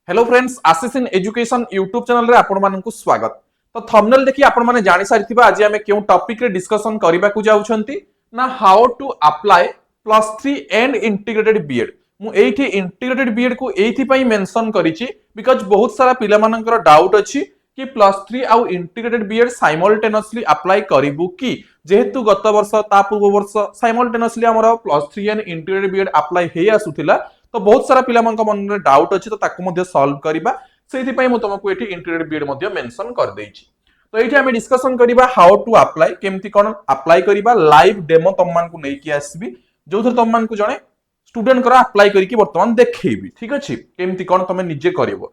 Hello friends, Ashish in education YouTube channel रे आपण मानकु स्वागत। तो थंबनेल देखि आपण माने जानि सारिथिबा आज आमे केउ टॉपिक रे डिस्कशन करिबा को जाउछंती ना how to apply +3 and integrated BEd. मु एठी इंटीग्रेटेड बीएड को एठी पई मेंशन करिछि बिकॉज़ बहुत सारा पिला मानकर डाउट अछि कि +3 आउ इंटीग्रेटेड बीएड साइमल्टेनियसली अप्लाई करिवु कि जेहेतु गत वर्ष ता पूर्व वर्ष साइमल्टेनियसली हमर +3 एंड इंटीग्रेटेड बीएड अप्लाई हे आसुथिला। तो बहुत सारा पिला मन मन में डाउट अच्छी तो ताकू मध्य सॉल्व करबा सेहि पई मु तुमको एठी इंटीग्रेटेड बीएड मध्य मेंशन कर देछि। तो एठी हमें डिस्कशन करबा हाउ टू अप्लाई केमती कोन अप्लाई करबा लाइव डेमो तम मान को नै कि आसीबी जो थर तम मान को जणे स्टूडेंट करा अप्लाई करिकि वर्तमान देखैबी। ठीक अछि, केमती कोन तमे निजे करिवो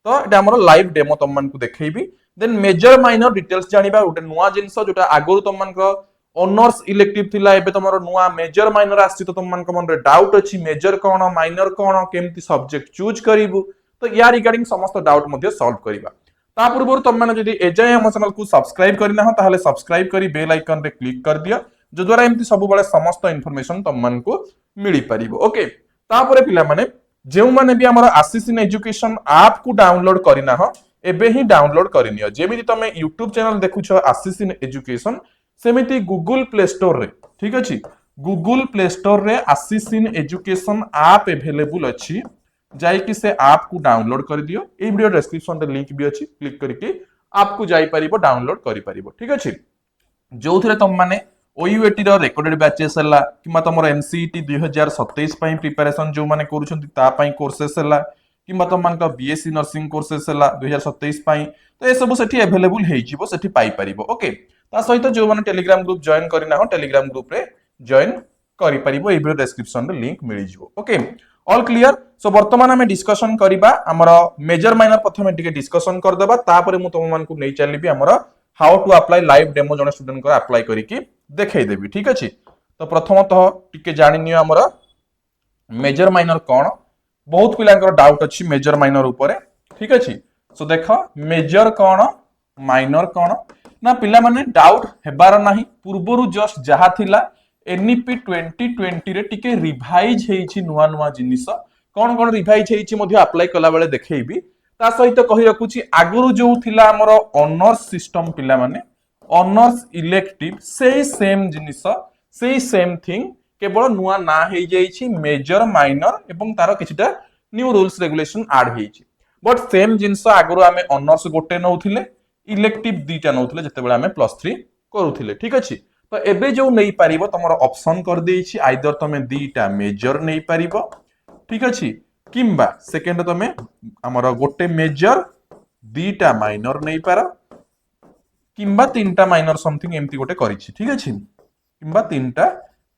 तो एटा हमर लाइव डेमो तम मान को देखैबी। देन मेजर माइनर डिटेल्स जानिबा उटे नुवा जिंस जोटा आगरु तम मान को ऑनर्स इलेक्टिव थिला एबे तमरो नुआ मेजर माइनर आछि तो तम मान को मन रे डाउट अछि मेजर कोन माइनर कोन केमती सब्जेक्ट चूज करिवु। तो या रिगार्डिंग समस्त डाउट मध्ये सॉल्व करबा। ता पूर्व तम माने जदी एजाय हम चैनल को सब्सक्राइब करना हो ताहले सब्सक्राइब करी बेल आइकन रे क्लिक कर दियो जो द्वारा एमती सब बेले समस्त इंफॉर्मेशन तम मान को मिली परिबो। ओके, ता परे पिला माने जेउ माने भी हमर आशीष इन एजुकेशन ऐप को डाउनलोड करिना हो एबे ही डाउनलोड करिनियो। जेमिति तमे YouTube चैनल देखुछ आशीष इन एजुकेशन सेमिति गूगल प्ले स्टोर रे, ठीक अछि, गूगल प्ले स्टोर रे Ashish in education app available अछि। जाई कि से ऐप को डाउनलोड कर दियो। ए वीडियो डिस्क्रिप्शन रे लिंक भी अछि, क्लिक करके ऐप को जाई परिबो डाउनलोड करि परिबो। ठीक अछि, जो थरे तम माने ओयूएटी रो रिकॉर्डेड बैचेस हला किमा तमरो एमसीईटी 2027 पई प्रिपरेशन जो माने करूछंती ता पई कोर्सेस हला किमा तम मान का बीएससी नर्सिंग कोर्सेस हला 2027 पई तो ए सब सेठी अवेलेबल हेइ जिवो सेठी पाई परिबो। ओके, ता सहित जो माने टेलीग्राम ग्रुप जॉइन करिना हो टेलीग्राम ग्रुप रे जॉइन करि परिबो। ए वीडियो डिस्क्रिप्शन रे लिंक मिलि जिवो। Okay, all clear. सो वर्तमान हमें डिस्कशन करिबा हमरो मेजर माइनर प्रथमे टिके डिस्कशन कर देबा तापर मु तुम मान को नै चलिबी हमरो how to apply live demo जने स्टूडेंट को अप्लाई करिकि देखै देबी। ठीक अछि, तो प्रथमतः टिके जानि नियो हमरो मेजर माइनर कोन। बहुत पिलांकर डाउट अछि मेजर माइनर ऊपर। ठीक अछि, सो देखो मेजर कोन माइनर कोन ना पिला माने डाउट हेबार नाही पूर्वरु जस्ट जहा थिला एनईपी 2020 रे टिके रिवाइज हेइछि नुवा नुवा जिनिस कोन कोन रिवाइज हेइछि मध्ये अप्लाई कला बेले देखैबी। ता सहित कहि रखुछि आगरु जो थिला हमर ऑनर्स सिस्टम पिला माने ऑनर्स इलेक्टिव सेही सेम जिनिस सेही सेम थिंग केवल नुआ ना हेइ जाइछि मेजर माइनर एवं तार किछटा न्यू रूल्स रेगुलेशन ऐड हेइछि। बट सेम जिनिस आगरु आमे ऑनर्स गोटे नउथिले इलेक्टिव दीटा नउथिले जते बेले आमे +3 करूथिले। ठीक अछि, तो एबे जो नै परिबो तमरो ऑप्शन कर देइछि आइदर तमे दीटा मेजर नै परिबो। ठीक अछि, किंबा सेकंड तमे हमरो गोटे मेजर दीटा माइनर नै पार किंबा तीनटा माइनर समथिंग एमती गोटे करिछि। ठीक अछि, किंबा तीनटा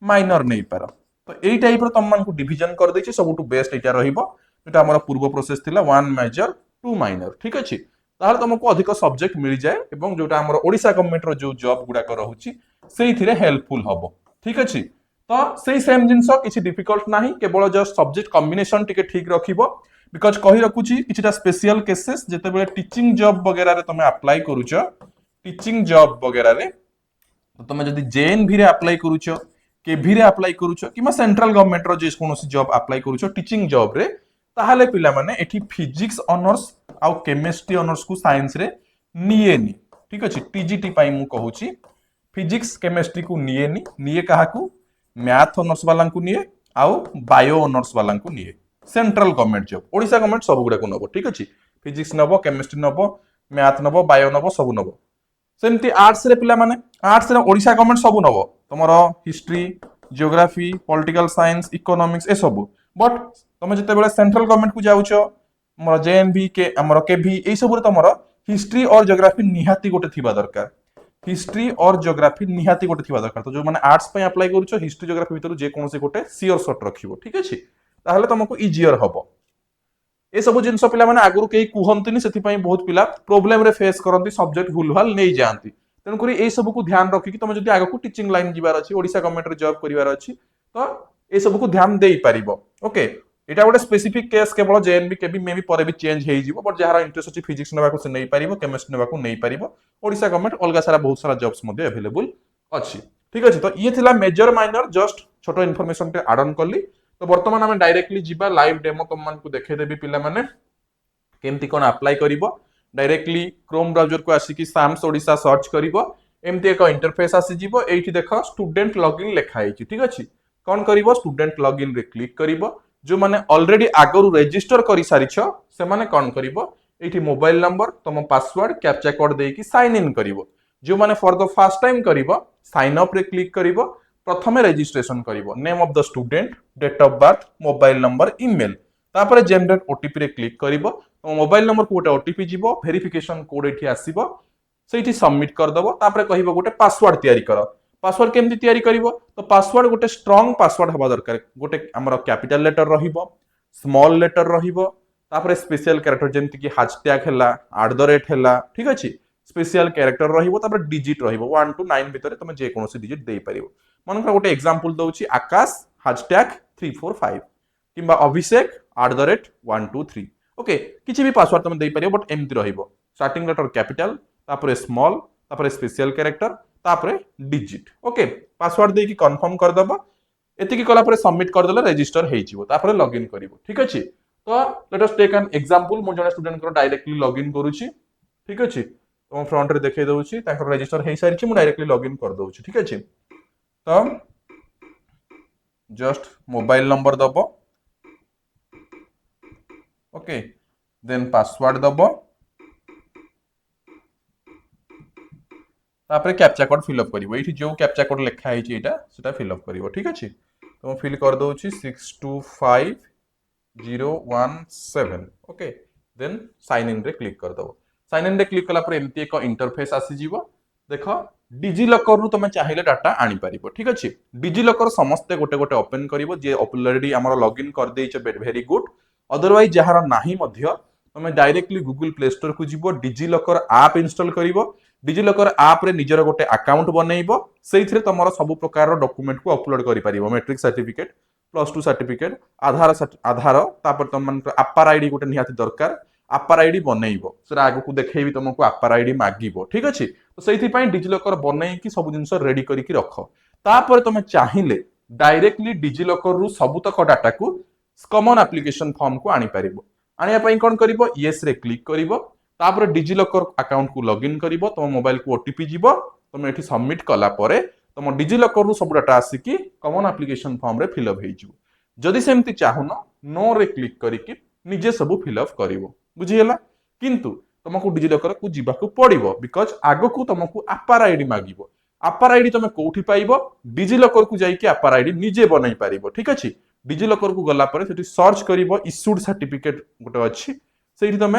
माइनर नै पार। तो एई टाइप रो तम मान को डिवीजन कर देछि सबटु बेस्ट एटा रहिबो जेटा हमरो पूर्व प्रोसेस थिला 1 मेजर 2 माइनर। ठीक अछि, ताहले तुमको अधिक सब्जेक्ट मिल जाए एवं जोटा हमरो ओडिसा गवर्नमेंट रो जो जॉब गुडा कर रहउछि सेही थिरे हेल्पफुल हबो। ठीक अछि, तो सेही सेम जिंस किछि डिफिकल्ट नाही केवल जस्ट सब्जेक्ट कॉम्बिनेशन टिके ठीक रखिबो बिकॉज़ कहि रखुछि किछटा स्पेशल केसेस जते बेले टीचिंग जॉब वगैरह रे तमे अप्लाई करूछ टीचिंग जॉब वगैरह रे तो तमे जदी जेएनवी रे अप्लाई करूछ केवी रे अप्लाई करूछ किमा सेंट्रल गवर्नमेंट रो जे कोनोसी जॉब अप्लाई करूछ टीचिंग जॉब रे ताहाले पिला माने एठी फिजिक्स ऑनर्स आउ केमिस्ट्री ऑनर्स को साइंस रे नियेनी। ठीक अछि, टीजीटी पाई मु कहूची फिजिक्स केमिस्ट्री को नियेनी निये काहा को मैथ ऑनर्स वाला को निये आउ बायो ऑनर्स वाला को निये। Central government job Odisha government सब गुडा को नबो। ठीक अछि, फिजिक्स नबो केमिस्ट्री नबो मैथ नबो बायो नबो सब नबो। सेमती आर्ट्स रे पिला माने आर्ट्स रे ओडिसा गवर्नमेंट सब नबो तमरो history geography political science economics ए सब। बट तमे जते बेले सेंट्रल गवर्नमेंट को जाउछो हमर जेएनवी के हमर केवी ए सब रे तमरो हिस्ट्री और जियोग्राफी निहाती गोटे थिबा दरकार। हिस्ट्री और जियोग्राफी निहाती गोटे थिबा दरकार। तो जो माने आर्ट्स पे अप्लाई करूछो हिस्ट्री जियोग्राफी भीतर जे कोनोसी गोटे सियोर शॉट रखिबो। ठीक अछि, ताहले तुमको इजियर हबो। ए सब जिंस पिला माने आगुरु केही कुहंतिनी सेति पई बहुत पिला प्रॉब्लम रे फेस करंती सब्जेक्ट भूल भाल नै जानती। तेन करी ए सब को ध्यान रखि कि तुम जदी आगु को टीचिंग लाइन जिबार अछि ओडिसा गवर्नमेंट रे जॉब करिवार अछि तो ए सब को ध्यान देई परिबो। ओके, एटा गोटे स्पेसिफिक केस केवल जेएनबी केबी मे भी परे भी चेंज हेइ जिवो बट जहार इंटरेस्ट अछि फिजिक्स नबा को से नै परिबो केमिस्ट्री नबा को नै परिबो। ओडिसा गवर्नमेंट अलगा सारा बहुत सारा जॉब्स मध्ये अवेलेबल अछि। ठीक अछि, तो ये थिला मेजर माइनर जस्ट छोटो इन्फॉर्मेशन पे एड ऑन करली। तो वर्तमान हमें डायरेक्टली जिबा लाइव डेमो तुम मान को देखे देबी पिला माने केमती कौन अप्लाई करिवो डायरेक्टली क्रोम ब्राउजर को आसिकी साम्स ओडिशा सर्च करिवो एमती एक इंटरफेस आसी जिवो एठी देखो स्टूडेंट लॉगिन लिखा है ठीक अछि कौन करिवो स्टूडेंट लॉगिन रे क्लिक करिवो जो माने ऑलरेडी आगरु रजिस्टर करि सारिछ से माने कौन करिवो एठी मोबाइल नंबर तुम पासवर्ड कैप्चा कोड देकी साइन इन करिवो जो माने फॉर द फर्स्ट टाइम करिवो साइन अप रे क्लिक करिवो प्रथमे रजिस्ट्रेशन करिवो name of the student date of birth mobile number email तापर जनरेट ओटीपी रे क्लिक करिवो मोबाइल नंबर को गोटे ओटीपी जीवो वेरिफिकेशन कोड एठी आसीबो सेठी सबमिट कर दबो तापर कहिबो गोटे पासवर्ड तयारी करो पासवर्ड केमती तयारी करिवो तो पासवर्ड गोटे स्ट्रांग पासवर्ड हबा दरकार गोटे हमर कैपिटल लेटर रहिबो स्मॉल लेटर रहिबो तापर स्पेशल कैरेक्टर जेमति कि हैशटैग हैला @ हैला ठीक अछि स्पेशल कैरेक्टर रहिबो तापर डिजिट रहिबो 1 टू 9 भितरे तमे जे कोनोसी डिजिट देई परिबो मनकर गोटे एग्जांपल दउची आकाश #345 किंबा अभिषेक @123 ओके किछि भी पासवर्ड तुम दे परियो बट एमती रहिबो स्टार्टिंग लेटर कैपिटल तापर स्मॉल तापर स्पेशल कैरेक्टर तापर डिजिट ओके पासवर्ड देकी कंफर्म कर दबो एतिकी कला पर सबमिट कर देले रजिस्टर हेइ जिवो तापर लॉगिन करिवो ठीक अछि तो let us take an example मो जने स्टूडेंट को डायरेक्टली लॉगिन करूची ठीक अछि तो फ्रंट रे देखै दउची ताकर रजिस्टर हेइ सारिची मु डायरेक्टली लॉगिन कर दउची ठीक अछि तो जस्ट मोबाइल नंबर दबो ओके देन पासवर्ड दबो तापर कैप्चा कोड फिल अप करिवो एठी जो कैप्चा कोड लिखा है एटा सेटा फिल अप करिवो ठीक अछि तो फिल कर दउची 625017 ओके देन साइन इन रे क्लिक कर दबो साइन इन रे क्लिक कला पर एमती एक इंटरफेस आसी जीवो देखो डिजी लॉकर रु तुम चाहिए डाटा आनी पारिबो ठीक अछि डिजी लॉकर समस्त गोटे गोटे ओपन करिवो जे ऑलरेडी हमर लॉगिन कर देइछ वेरी गुड अदरवाइज जहार नाही मध्य तुम डायरेक्टली गूगल प्ले स्टोर को जीवो digi locker app install करिवो digi locker app रे निजर गोटे अकाउंट बनैबो सेइथरे तमरो सब प्रकार डॉक्यूमेंट को अपलोड करि पारिबो मैट्रिक सर्टिफिकेट +2 सर्टिफिकेट आधार तापर तुम अपार आईडी गोटे निहाती दरकार अपार आईडी बनैबो सेरा आगु को देखैबी तुमको अपार आईडी मागिबो ठीक अछि तो सेइथि पई डिजी लॉकर बनै कि सब जिंस रेडी करि कि रखो तापर तुम चाहिए डायरेक्टली डिजी लॉकर रु सबुतक डाटा को कॉमन एप्लिकेशन फॉर्म को आनी पारिबो आनिया पई कोन करिवो यस रे क्लिक करिवो तापर डिजी लॉकर अकाउंट को लॉगिन करिवो तुम मोबाइल को ओटीपी जीवो तुम एठी सबमिट कला परे तुम डिजी लॉकर रु सब डाटा आसी कि कॉमन एप्लिकेशन फॉर्म रे फिल अप हेइ जिवो जदि सेमति चाहुनो नो रे क्लिक करिकि निजे सब फिल अप करिवो बुझियला किंतु तुमको डिजी लॉकर को जीवा को पड़िबो बिकॉज़ आगो को तुमको अपार आईडी मागिबो अपार आईडी तुम कोठी पाइबो डिजी लॉकर को जाई कि अपार आईडी निजे बनाई पारिबो ठीक अछि डिजी लॉकर को गला परे सेठी सर्च करिवो इश्यूड सर्टिफिकेट गोटे अछि सेठी तुम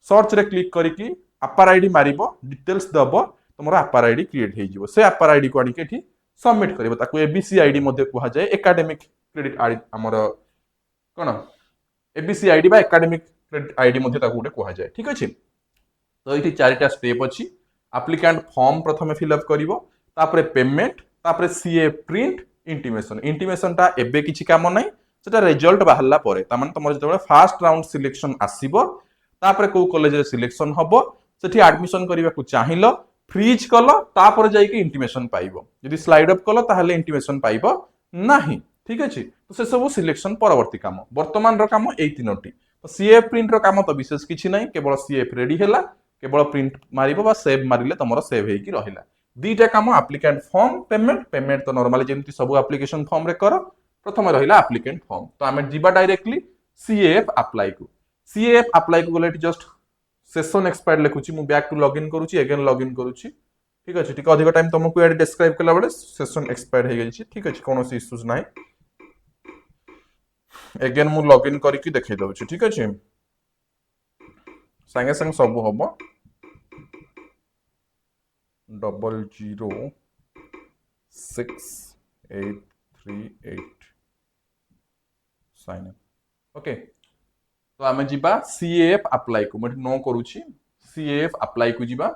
सर्च रे क्लिक करिकि अपार आईडी मारिबो डिटेल्स दबो तुमरो अपार आईडी क्रिएट हे जिवो से अपार आईडी को आनिके एठी सबमिट करिवो ताको एबीसी आईडी मध्ये कुहा जाय एकेडमिक क्रेडिट आईडी हमरो कोन एबीसी आईडी बा एकेडमिक क्रेडिट आईडी मध्ये ताको गोटे कुहा जाय ठीक अछि तो एठी चारिटा स्टेप अछि एप्लिकेंट फॉर्म प्रथमे फिल अप करिवो तापरे पेमेंट तापरे सीए प्रिंट इंटीमेशन ता एबे किछि काम नै सेटा रिजल्ट बाहरला परे ता माने तमर जते फर्स्ट राउंड सिलेक्शन आसीबो तापरे को कॉलेज रे सिलेक्शन हबो सेठी एडमिशन करिवा को चाहिलो फ्रीज कलो तापर जाई कि इंटीमेशन पाइबो यदि स्लाइड अप कलो ताहले इंटीमेशन पाइबो नाही ठीक अछि तो से सब सिलेक्शन परवर्ती काम वर्तमान रो काम एई तीनोटी तो सीएफ प्रिंट रो काम तो विशेष किछि नै केवल सीएफ रेडी हैला केवल प्रिंट मारिबो बा सेव मारिले तमरो सेव हेई कि रहिला दीटा काम एप्लिकेंट फॉर्म पेमेंट तो नॉर्मली जेमति सब एप्लिकेशन फॉर्म रे करो प्रथम रहिला एप्लिकेंट फॉर्म तो आमे जीवा डायरेक्टली सीएफ अप्लाई को सीएफ अप्लाई को गले जस्ट सेशन एक्सपायर्ड लिखुची मु बैक टू लॉगिन करूची अगेन लॉगिन करूची ठीक अछि ठीक अधिक टाइम तुमको एड डिस्क्राइब कला बळे सेशन एक्सपायर्ड हे गेलची ठीक अछि कोनो इश्यूज नाही अगेन मु लॉगिन करी कि देखै दउची ठीक अछि संगे संग सब होबो 006838 साइन ओके तो आमे जीबा सीएफ अप्लाई को मट नो करूची सीएफ अप्लाई को जीबा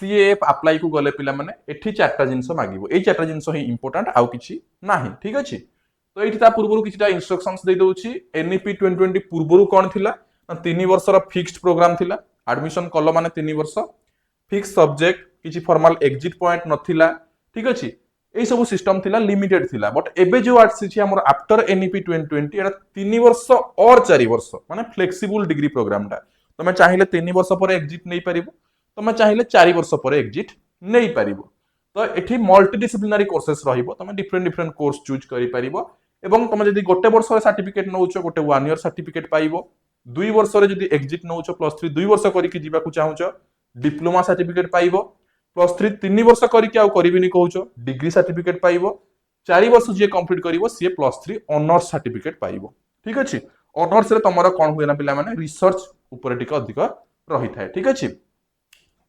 सीएफ अप्लाई को गले पिला माने एठी चारटा जिंस मागिबो एई चारटा जिंस ही इंपोर्टेंट आउ किछि नाही ठीक अछि तो एठी ता पूर्वरु किछिटा इंस्ट्रक्शंस दे दउची एनईपी 2020 पूर्वरु कोन थिला 3 वर्षर फिक्स्ड प्रोग्राम थिला एडमिशन कलो माने 3 वर्ष फिक्स सब्जेक्ट किछि फॉर्मल एग्जिट पॉइंट नथिला ठीक अछि एई सब सिस्टम थिला लिमिटेड थिला बट एबे जो आछि हमर आफ्टर एनईपी 2020 एटा 3 वर्ष और 4 वर्ष माने फ्लेक्सिबल डिग्री प्रोग्राम टा तुम चाहिए 3 वर्ष पर एक्जिट नहीं पार, तुम चाहिए 4 वर्ष पर एक्जिट नहीं पार। तो ये मल्टीडिसिप्लिनारी कोर्सेस तुम डिफरेंट डिफरेंट कोर्स चूज कर तुम जब गोटे वर्ष सर्टिफिकेट नौ गोटे 1 ईयर सर्टिफिकेट पाइब, 2 वर्ष एक्जिट नौ +3 2 वर्ष करके जावाक चाहूच डिप्लोमा सर्टिफिकेट पाइब, +3 3 वर्ष करके कहूच डिग्री सर्टिफिकेट पाइब, 4 वर्ष जी कंप्लीट कर सी +3 ऑनर्स सर्टिफिकेट पाइब। ठीक अच्छे, ऑनर्स रे तुम कौन हुए ना पिला माने रिसर्च उपर टिके अधिक रही थाए। ठीक अच्छे,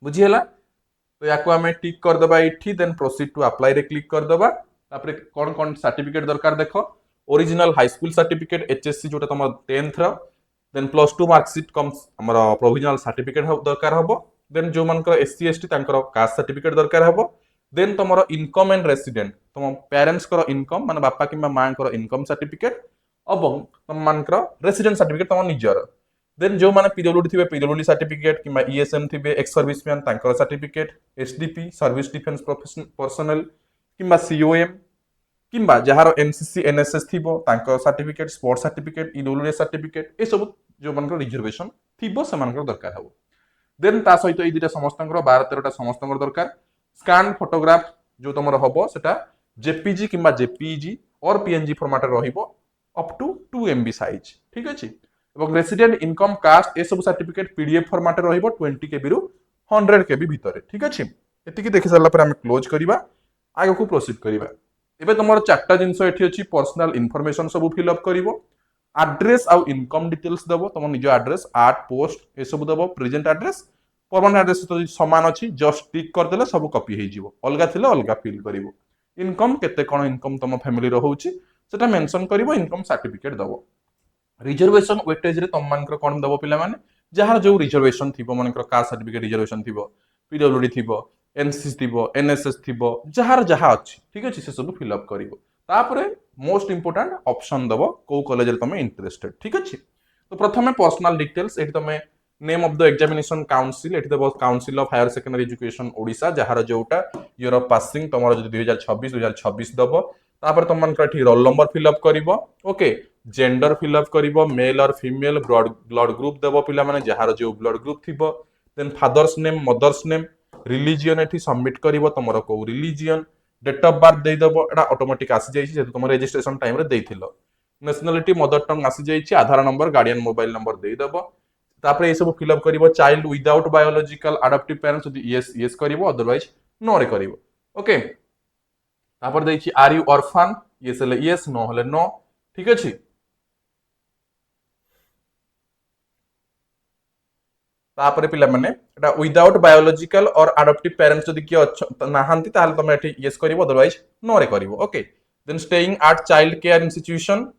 बुझीगला। तो या आम टिक करदे ये, देन प्रोसीड टू अप्लाई रे क्लिक करदे। तापर कौन कौन सर्टिफिकेट दरकार देख, original high school certificate HSC जोटा तुम 10th रो, देन +2 मार्कशीट कम्स हमर प्रोविजनल सर्टिफिकेट दरकार हबो, देन जो मानकर एससी एसटी तांकर कास्ट सर्टिफिकेट दरकार हबो, देन तुम इनकम एंड रेसिडेंट तुम पेरेंट्स कर इनकम माने बापा किंबा मां कर इनकम सर्टिफिकेट और तुम मानकर रेसिडेंट सर्टिफिकेट तुम निजर, देन जो माने पीडब्ल्यूडी थिबे पीडब्ल्यूडी सर्टिफिकेट किंबा ईएसएम थिबे एक्स सर्विसमैन तांकर certificate, SDP service defence personnel किंबा सीओएम किंबा जहार एनसीसी एनएसएस थिबो तांकर certificate, sports certificate, EWS certificate ए सब जो मानकर रिजर्वेशन थिबो से मानकर दरकार हबो। देन ता सहित ये दुटा समस्तंकर 12-13टा समस्तंकर दरकार। स्कैन फोटोग्राफ जो तुम हम सेटा जेपीजी किंबा जेपीजी और पीएनजी फॉर्मेट रहिबो अप टू 2 MB साइज। ठीक अच्छे, रेसिडेंट इनकम कास्ट ए सब सर्टिफिकेट पीडीएफ फॉर्मेट रहिबो 20 KB रु 100 KB भितर। ठीक अच्छे, एतिकी देखि सारला पर हम क्लोज करिबा, आगे को प्रोसीड करिबा। एबे तुमर 4टा जिंस एठी अछि, पर्सनल इनफॉरमेशन सब फिल अप करिवो, एड्रेस आउ इनकम डिटेल्स दबो, तुम निज एड्रेस आर्ट पोस्ट ए सब दबो, प्रेजेंट एड्रेस परमानेंट एड्रेस तो समान अच्छी जस्ट टिक करदेले सब कॉपी हो जीवो, अलगा थिले अलगा फिल करिवो। इनकम केते कोन इनकम तुम फैमिली रो होउची सेटा मेंशन करिवो, इनकम सर्टिफिकेट दबो। रिजर्वेशन वेटेज रे तुम मानकर कोन दबो पिला माने जहार जो रिजर्वेशन थिबो, मानकर कास्ट सर्टिफिकेट रिजर्वेशन थिबो, पीडब्ल्यूडी थिबो, एनसीसी थिबो, एनएसएस थिबो, जहार जहा अछि। ठीक अछि, से सब फिल अप करिवो। तापरे मोस्ट इंपोर्टेंट ऑप्शन दबो को कॉलेज रे तुम इंटरेस्टेड। ठीक अछि, तो प्रथमे पर्सनल डिटेल्स एठी तुम name of the examination council एठी देबो, council of higher secondary education Odisha जहार जोटा ईयर ऑफ पासिंग तुमर जो 2026 दबो। तापर तुम मानकर एठी रोल नंबर फिल अप करिवो, ओके, जेंडर फिल अप करिवो, मेल और फीमेल, ब्लड ग्रुप देबो पिला माने जहार जो ब्लड ग्रुप थिबो, then father's name, mother's name, religion एठी सबमिट करिवो, तुमरो को रिलीजियन, डेट ऑफ बर्थ दे देबो, एटा ऑटोमेटिक आसी जाई छै जे तुम रजिस्ट्रेशन टाइम रे देइथिलो, नेशनलिटी मदर टंग आसी जाई छै, Aadhaar number guardian mobile number दे देबो। तापर ये सब फिल अप करिवो, child without biological adoptive parents यदि यस यस करिवो, अदरवाइज नो रे करिवो। ओके, तापर देछि आर यू ऑर्फन, यस ले यस, नो हले नो। ठीक अछि, तापर पिला माने एटा विदाउट बायोलॉजिकल और अडॉप्टिव पेरेंट्स यदि कि नाहंती ताहले तुम एठी यस करिवो, अदरवाइज नो रे करिवो। Okay, then staying at child care institution,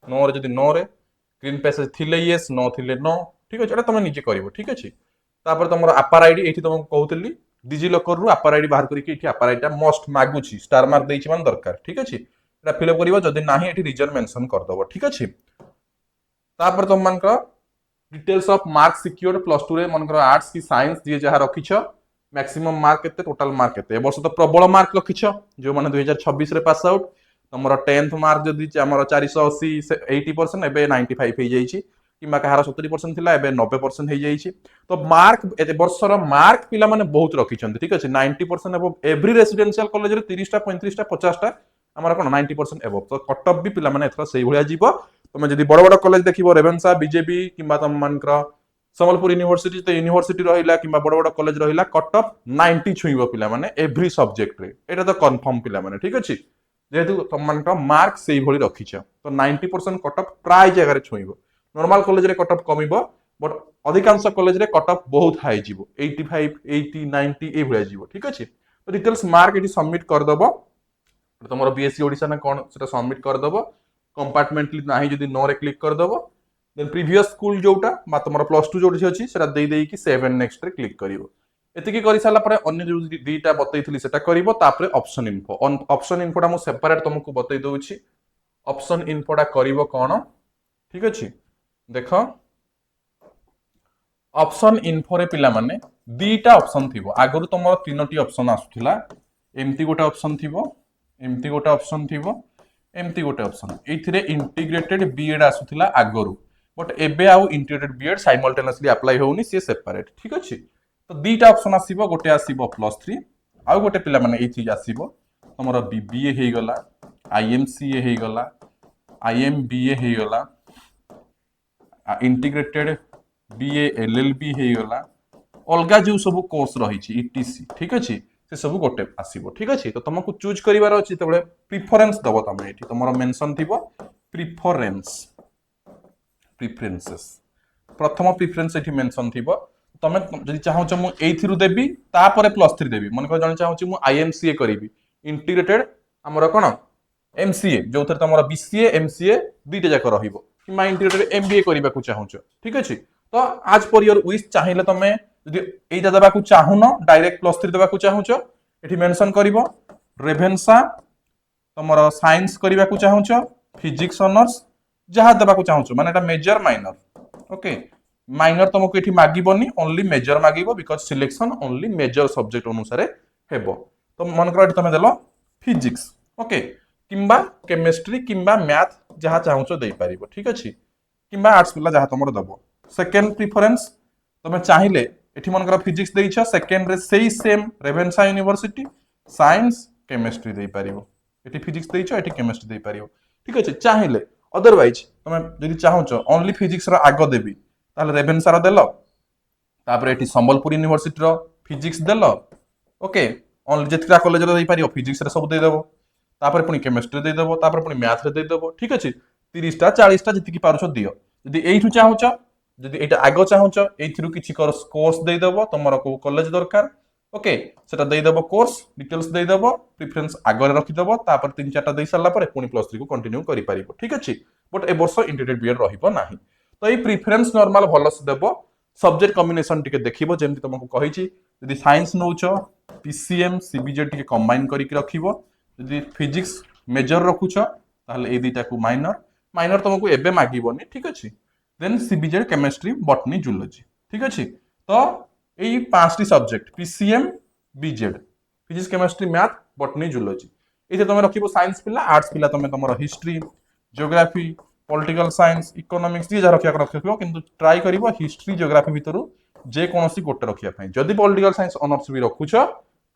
no रे यदि नो रे, ग्रीन पैसेज थिले यस, नो थिले नो। ठीक अछि, एटा तुम निजे करिवो। ठीक अछि, तापर तुमर अपार आईडी एठी तुम कहउतली डिजी लॉकर रु अपार आईडी बाहर करिके एठी अपार आईडी मस्ट मागुची, स्टार मार्क देइछि मान दरकार। ठीक अछि, एटा फिल अप करिवो, जदि नाही एठी रीजन मेंशन कर दबो। ठीक अछि, तापर तुम मानकर डिटेल्स ऑफ मार्क सिक्योर्ड +2 रे मानकर आर्ट्स की साइंस जे जहा रखिछ, मैक्सिमम मार्क केते, टोटल मार्क केते, ए वर्ष तो प्रबल मार्क रखिछ जो माने 2026 रे पास आउट, तुमर 10th मार्क जदि हमर 480 से 80% एबे 95 हो जाइछि, किंबा कहार 70% थिला एबे 90% हो जाइछि। तो मार्क ए वर्षर मार्क पिला माने बहुत रखिछन्ते। ठीक अछि, 90% एबो एवरी रेसिडेंशियल कॉलेज रे 30टा 35टा 50टा हमर कोन 90% एबो, तो कट ऑफ भी पिला माने एथरा सेही भलिया जीवो। तुम जदि बड़ बड़ कॉलेज देखिबो, रेवेन्सा, बीजेपी किंबा तुम मानकर संबलपुर यूनिवर्सिटी, तो यूनिवर्सिटी रहिला किंबा बड़ बड़ कॉलेज रहिला, कट ऑफ 90 छुईबो पिला माने एवरी सब्जेक्ट रे, एटा तो कंफर्म पिला माने। ठीक अछि, जेहेतु तुम मानकर मार्क सेही भली रखिछ, तो 90% कट ऑफ प्राय जगह रे छुईबो। नॉर्मल कॉलेज रे कट ऑफ कमिबो, बट अधिकांश कॉलेज रे कट ऑफ बहुत हाई जीवो, 85 80 90 ए भलिया जीवो। ठीक अछि, तो डिटेल्स मार्क एटी सबमिट कर दबो, तुमरो बीएससी ओडिसा ना कोन सेटा सबमिट कर दबो, कंपार्टमेंटली नाही जदि नो रे क्लिक कर दबो, देन प्रीवियस स्कूल जोटा बा तुमरो +2 जोटी अछि सेटा देई देई कि सेव एंड नेक्स्ट रे क्लिक करिवो। एतिकी करि साला परे अन्य जो दीटा बतैथिली सेटा करिवो, तापरे ऑप्शन इन्फो, ऑप्शन इन्फोटा मु सेपरेट तुमको बतै दउछि, ऑप्शन इन्फोटा करिवो कोन। ठीक अछि, देखो ऑप्शन इन्फो रे पिला माने दीटा ऑप्शन थिबो, आगरु तुमरो तीनोटी ऑप्शन आसुथिला, एमती गोटा ऑप्शन थिबो, एमती गोटा ऑप्शन थिबो, एमती गोटे ऑप्शन, एथिरे इंटीग्रेटेड बीएड आसुथिला आगरु, बट एबे आउ इंटीग्रेटेड बीएड साइमल्टेनियसली अप्लाई होउनी सी सेपरेट ठीक अछि तो दीटा ऑप्शन आसीबो गोटे आसीबो +3 आउ गोटे पिला माने एथि आसीबो हमर बीबीए हे गला आईएमसीए हे गला आईएमबीए हे गला इंटीग्रेटेड बीए एलएलबी हे गला अलगा जो सब कोर्स रही ईटीसी ठीक अच्छे से सब गोटे आसीबो ठीक अच्छे तो तुमको चूज करिवार अछि तबले प्रिफरेंस दबो तमे एठी तुमरो मेंशन थिबो प्रिफरेंसेस प्रथम प्रिफरेंस एठी मेंशन थिबो तमे जदि चाहो छ मु एथिरु देबी तापरे +3 देबी मन को जण चाहो छ मु आईएमसीए करिवि इंटीग्रेटेड हमरो कोन एमसीए जो थर तमरो बीसीए एमसीए दुईटा जाक रहिबो किमा इंटीग्रेटेड एमबीए करिबा को चाहो छ ठीक अछि तो आज पर योर विश चाहिए तमे जदि एटा देबा को चाहुनो डायरेक्ट +3 देबा को चाहू छ एठी मेंशन करिवो रेभेन्सा तमरो साइंस करिबा को चाहू छ फिजिक्स ऑनर्स जहा देबा को चाहू छ माने एटा मेजर माइनर ओके माइनर तुमको एठी मागिबोनी ओनली मेजर मागिबो because selection only major subject अनुसार हेबो तो मन कर एठी तमे देलो फिजिक्स ओके किंबा केमिस्ट्री किंबा मैथ जहा चाहू छ देई परिबो ठीक अछि किंबा आर्ट्स पिला जहा तमरो दबो सेकंड प्रेफरेंस तमे चाहिले एठी मन कर फिजिक्स देई छ सेकंड रे सेही सेम रेभेन्सा यूनिवर्सिटी साइंस केमिस्ट्री देई परिबो एठी फिजिक्स देई छ एठी केमिस्ट्री देई परिबो ठीक अछि चाहिले अदरवाइज तमे जदि चाहू छ ओनली फिजिक्स रो आगो देबी ताले रेभेन्सा रो देलो तापर एठी संबलपुर यूनिवर्सिटी रो फिजिक्स देलो ओके ओनली जेतिका कॉलेज रो देई परिबो फिजिक्स रे सब देई देबो तापर पुनी केमिस्ट्री देई देबो तापर पुनी मैथ रे देई देबो ठीक अछि 30 टा 40 टा जति की पारुछ दियो जदि एठु चाहू छ जदि एटा आगो चाहू छ एथिरु किछि कोर्स देई देबो तमरो को कॉलेज दरकार ओके सेटा देई देबो कोर्स डिटेल्स देई देबो प्रेफरेंस आगरे रखि देबो तापर 3 4 टा देई सारला परे पुनी +3 को कंटिन्यू करि परिबो ठीक अछि बट ए वर्ष इंटीग्रेटेड बीएड रहिबो नाही तो ए प्रेफरेंस नॉर्मल भलस देबो सब्जेक्ट कॉम्बिनेशन टिके देखिबो जेमति तुमको कहिछि जदि साइंस नौ छ पीसीएम सीबीजे टिके कंबाइन करि के रखिबो जदि फिजिक्स मेजर रखु छ ताहले ए दुईटा को माइनर तुमको एबे मागिबोनी ठीक अछि then CBZ chemistry botany zoology ठीक अछि तो एई पांचटी subject PCM BZ physics chemistry math botany zoology एते तमे रखिबो साइंस पिला आर्ट्स पिला तमे तमरो history geography political science economics ये जा रखिबो किंतु ट्राई करिवो हिस्ट्री ज्योग्राफी भितरु जे कोनोसी गोटे रखिया पई जदि पॉलिटिकल साइंस ऑनर्स भी रखु छ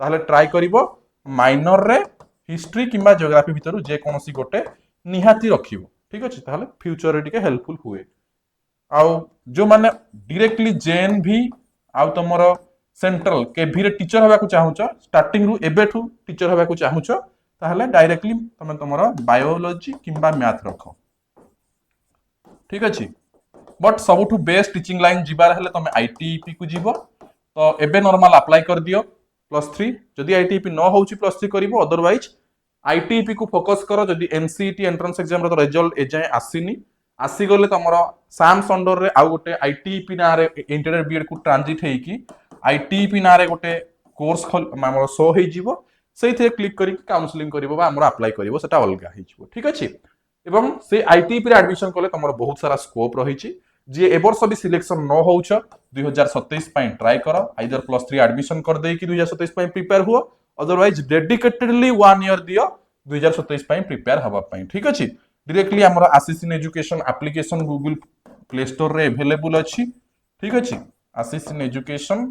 ताहले ट्राई करिवो माइनर रे हिस्ट्री किंबा ज्योग्राफी भितरु जे कोनोसी गोटे निहाती रखिबो ठीक अछि ताहले फ्यूचर रे टिके हेल्पफुल हुए आउ जो माने डायरेक्टली जेएन भी आउ तमरो सेंट्रल केभी रे टीचर हबा को चाहू छ स्टार्टिंग रु एबेठू टीचर हबा को चाहू छ ताहले डायरेक्टली तमे तमरो बायोलॉजी किंबा मैथ रखो ठीक अछि बट सबुठू बेस्ट टीचिंग लाइन जिबार हेले तमे आईटीईपी को जीवो तो एबे नॉर्मल अप्लाई कर दियो +3 जदि आईटीईपी न होउची +3 करिवो अदरवाइज आईटीईपी को फोकस करो जदि एनसीईटी एंट्रेंस एग्जाम रो रिजल्ट ए जाय आसीनी आसी गले तमरो साम्स अंडर रे आउ गोटे आईटीईपी ना रे इंटीग्रेटेड बीएड को ट्रांजिट हेई कि आईटीईपी ना रे गोटे कोर्स हमर शो हेई जीवो सेइथे क्लिक करी काउंसलिंग करिवो बा हमर अप्लाई करिवो सेटा अलगा हेई जीवो ठीक अछि एवं से आईटीईपी रे एडमिशन कले तमरो बहुत सारा स्कोप रहिछि जे ए वर्ष भी सिलेक्शन न होउछ 2027 पई ट्राई करो आइदर +3 एडमिशन कर देई कि 2027 पई प्रिपेयर हुओ अदरवाइज डेडिकेटेडली 1 ईयर दियो 2027 पई प्रिपेयर हबा पई ठीक अछि डायरेक्टली हमर आसिसिन education application Google Play Store रे अवेलेबल अछि ठीक अछि आसिसिन एजुकेशन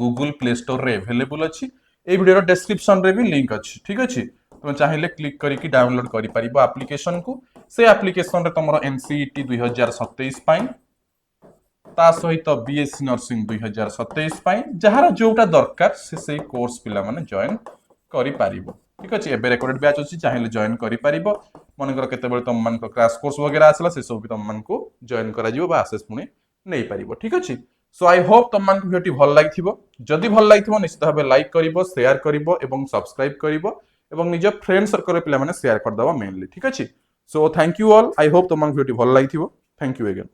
गूगल प्ले स्टोर रे अवेलेबल अछि ए वीडियो रो डिस्क्रिप्शन रे भी लिंक अछि ठीक अछि तुम चाहिए क्लिक करिकी डाउनलोड करि परिबो एप्लीकेशन को से एप्लीकेशन रे तमरो एनसीईटी 2027 पई ता सहित बीएससी नर्सिंग 2027 पई जहार जोटा दरकार से कोर्स पिला माने जॉइन करि परिबो ठीक अछि एबे रेकॉर्डेड बैच अछि चाहिए जॉइन करि परिबो मनकर केते बेले तम मान को क्रैश कोर्स वगैरह आसला से सब भी तम मान को जॉइन करा जिवो बा एक्सेस पुनी नै परिबो ठीक अछि सो आई होप तम मान को भिडियो भल लागिथिबो जदि भल लागिथिबो निश्चित भाबे लाइक करिवो शेयर करिवो एवं सब्सक्राइब करिवो एवं निज फ्रेंड सर्कल रे पिला माने शेयर कर दबो मेनली ठीक अछि so thank you all I hope तम मान को भिडियो भल लागिथिबो थैंक यू अगेन